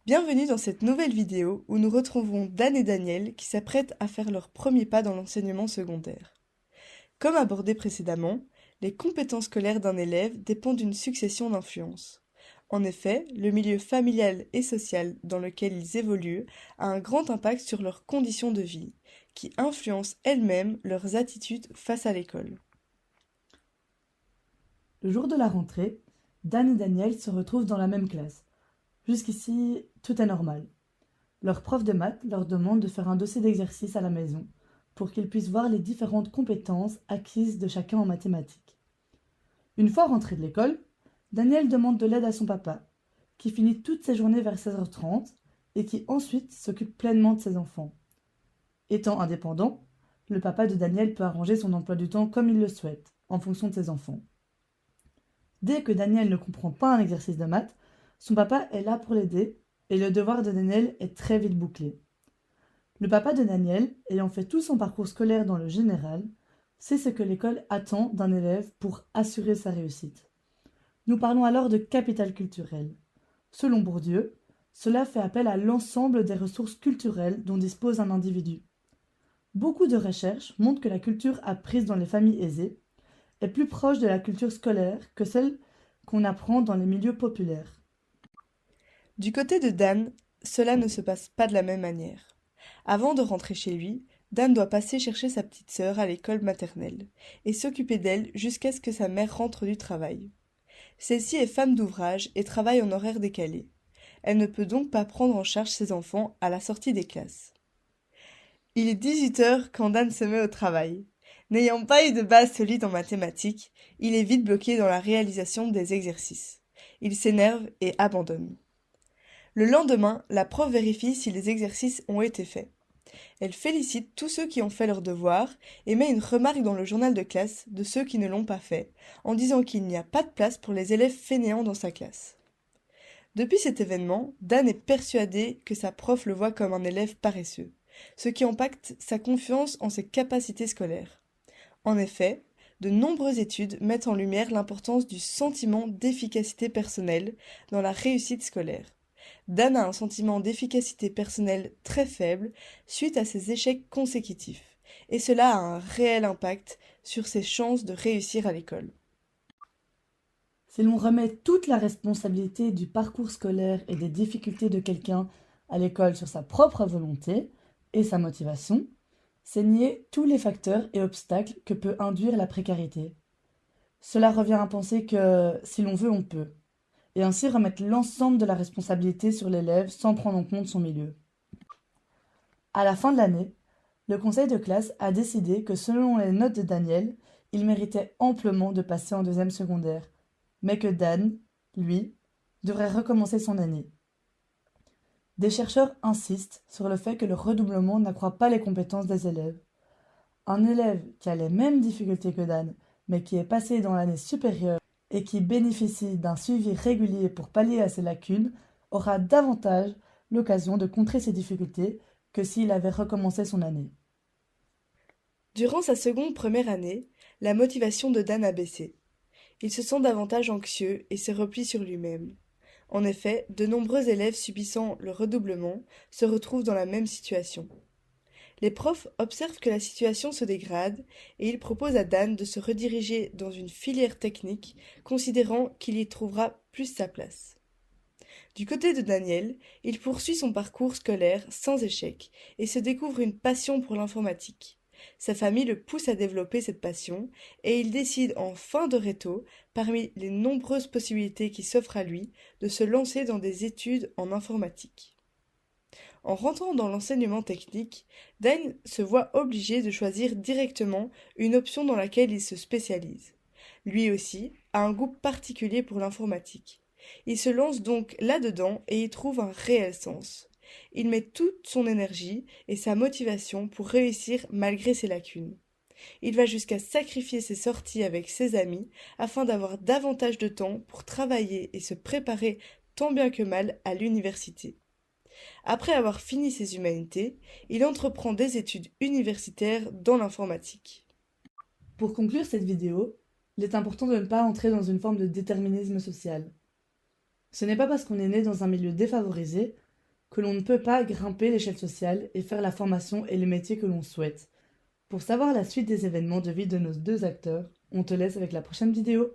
Bienvenue dans cette nouvelle vidéo où nous retrouvons Dan et Daniel qui s'apprêtent à faire leurs premiers pas dans l'enseignement secondaire. Comme abordé précédemment, les compétences scolaires d'un élève dépendent d'une succession d'influences. En effet, le milieu familial et social dans lequel ils évoluent a un grand impact sur leurs conditions de vie, qui influencent elles-mêmes leurs attitudes face à l'école. Le jour de la rentrée, Dan et Daniel se retrouvent dans la même classe. Jusqu'ici, tout est normal. Leur prof de maths leur demande de faire un dossier d'exercice à la maison pour qu'ils puissent voir les différentes compétences acquises de chacun en mathématiques. Une fois rentré de l'école, Daniel demande de l'aide à son papa, qui finit toutes ses journées vers 16h30 et qui ensuite s'occupe pleinement de ses enfants. Étant indépendant, le papa de Daniel peut arranger son emploi du temps comme il le souhaite, en fonction de ses enfants. Dès que Daniel ne comprend pas un exercice de maths, son papa est là pour l'aider et le devoir de Daniel est très vite bouclé. Le papa de Daniel, ayant fait tout son parcours scolaire dans le général, sait ce que l'école attend d'un élève pour assurer sa réussite. Nous parlons alors de capital culturel. Selon Bourdieu, cela fait appel à l'ensemble des ressources culturelles dont dispose un individu. Beaucoup de recherches montrent que la culture apprise dans les familles aisées est plus proche de la culture scolaire que celle qu'on apprend dans les milieux populaires. Du côté de Dan, cela ne se passe pas de la même manière. Avant de rentrer chez lui, Dan doit passer chercher sa petite sœur à l'école maternelle et s'occuper d'elle jusqu'à ce que sa mère rentre du travail. Celle-ci est femme d'ouvrage et travaille en horaire décalé. Elle ne peut donc pas prendre en charge ses enfants à la sortie des classes. Il est 18 heures quand Dan se met au travail. N'ayant pas eu de base solide en mathématiques, il est vite bloqué dans la réalisation des exercices. Il s'énerve et abandonne. Le lendemain, la prof vérifie si les exercices ont été faits. Elle félicite tous ceux qui ont fait leurs devoirs et met une remarque dans le journal de classe de ceux qui ne l'ont pas fait, en disant qu'il n'y a pas de place pour les élèves fainéants dans sa classe. Depuis cet événement, Dan est persuadé que sa prof le voit comme un élève paresseux, ce qui impacte sa confiance en ses capacités scolaires. En effet, de nombreuses études mettent en lumière l'importance du sentiment d'efficacité personnelle dans la réussite scolaire. Dan a un sentiment d'efficacité personnelle très faible suite à ses échecs consécutifs, et cela a un réel impact sur ses chances de réussir à l'école. Si l'on remet toute la responsabilité du parcours scolaire et des difficultés de quelqu'un à l'école sur sa propre volonté et sa motivation, c'est nier tous les facteurs et obstacles que peut induire la précarité. Cela revient à penser que si l'on veut, on peut, et ainsi remettre l'ensemble de la responsabilité sur l'élève sans prendre en compte son milieu. À la fin de l'année, le conseil de classe a décidé que selon les notes de Daniel, il méritait amplement de passer en deuxième secondaire, mais que Dan, lui, devrait recommencer son année. Des chercheurs insistent sur le fait que le redoublement n'accroît pas les compétences des élèves. Un élève qui a les mêmes difficultés que Dan, mais qui est passé dans l'année supérieure et qui bénéficie d'un suivi régulier pour pallier à ses lacunes, aura davantage l'occasion de contrer ses difficultés que s'il avait recommencé son année. Durant sa seconde première année, la motivation de Dan a baissé. Il se sent davantage anxieux et se replie sur lui-même. En effet, de nombreux élèves subissant le redoublement se retrouvent dans la même situation. Les profs observent que la situation se dégrade et ils proposent à Dan de se rediriger dans une filière technique, considérant qu'il y trouvera plus sa place. Du côté de Daniel, il poursuit son parcours scolaire sans échec et se découvre une passion pour l'informatique. Sa famille le pousse à développer cette passion et il décide en fin de réto, parmi les nombreuses possibilités qui s'offrent à lui, de se lancer dans des études en informatique. En rentrant dans l'enseignement technique, Dan se voit obligé de choisir directement une option dans laquelle il se spécialise. Lui aussi a un goût particulier pour l'informatique. Il se lance donc là-dedans et y trouve un réel sens. Il met toute son énergie et sa motivation pour réussir malgré ses lacunes. Il va jusqu'à sacrifier ses sorties avec ses amis afin d'avoir davantage de temps pour travailler et se préparer tant bien que mal à l'université. Après avoir fini ses humanités, il entreprend des études universitaires dans l'informatique. Pour conclure cette vidéo, il est important de ne pas entrer dans une forme de déterminisme social. Ce n'est pas parce qu'on est né dans un milieu défavorisé que l'on ne peut pas grimper l'échelle sociale et faire la formation et le métier que l'on souhaite. Pour savoir la suite des événements de vie de nos deux acteurs, on te laisse avec la prochaine vidéo.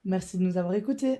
Merci de nous avoir écoutés.